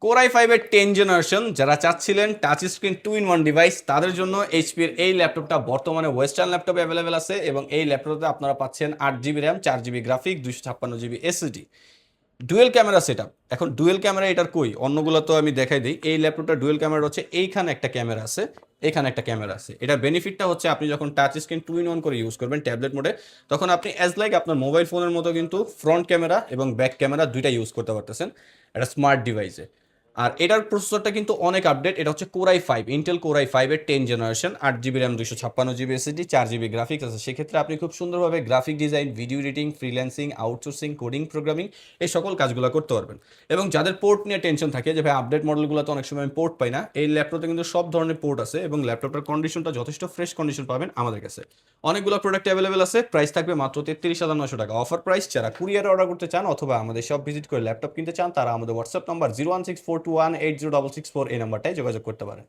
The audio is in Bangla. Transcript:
Core i5 এর 10 জেনারেশন যারা চাচ্ছিলেন টাচ স্ক্রিন 2-in-1 ডিভাইস তাদের জন্য এইচপির এই ল্যাপটপটা বর্তমানে ওয়েস্টার্ন ল্যাপটপে অ্যাভেলেবেল আছে এবং এই ল্যাপটপে আপনারা পাচ্ছেন 8 GB RAM, 4 GB graphic, 256 GB SSD, dual camera setup. এখন ডুয়েল ক্যামেরা এটার কই, অন্যগুলো তো আমি দেখাই দিই। এই ল্যাপটপটা ডুয়েল ক্যামেরা হচ্ছে এইখানে একটা ক্যামেরা আছে, এখানে একটা ক্যামেরা আছে। এটার বেনিফিটটা হচ্ছে আপনি যখন টাচ স্ক্রিন 2-in-1 করে ইউজ করবেন ট্যাবলেট মোডে, তখন আপনি অ্যাজ লাইক আপনার মোবাইল ফোনের মতো কিন্তু ফ্রন্ট ক্যামেরা এবং ব্যাক ক্যামেরা দুইটা ইউজ করতে পারতেছেন একটা স্মার্ট ডিভাইসে। আর এটার প্রসেসরটা কিন্তু অনেক আপডেট, এটা হচ্ছে core i5, Intel core i5 এর 10 generation, 8 GB RAM, 256 GB SSD, 4 GB graphics আছে। সেক্ষেত্রে আপনি খুব সুন্দরভাবে graphic design, video editing, freelancing, outsourcing, coding, programming এই সকল কাজগুলো করতে পারবেন। এবং যাদের পোর্ট নিয়ে টেনশন থাকে যে ভাই আপডেট মডেলগুলো তো অনেক সময় আমি পোর্ট পাই না, এই ল্যাপটপে কিন্তু সব ধরনের পোর্ট আছে এবং ল্যাপটপটার কন্ডিশনটা যথেষ্ট ফ্রেশ কন্ডিশন পাবেন আমাদের কাছে। অনেকগুলো প্রোডাক্ট অ্যাভেলেবেল আছে, প্রাইস থাকবে মাত্র 33,900 টাকা অফার প্রাইস। যারা কুরিয়ারে অর্ডার করতে চান অথবা আমাদের সব ভিজিট করে ল্যাপটপ কিনতে চান তারা আমাদের হোয়াটসঅ্যাপ নাম্বার 01642180664 এই নাম্বারটায় যোগাযোগ করতে পারেন।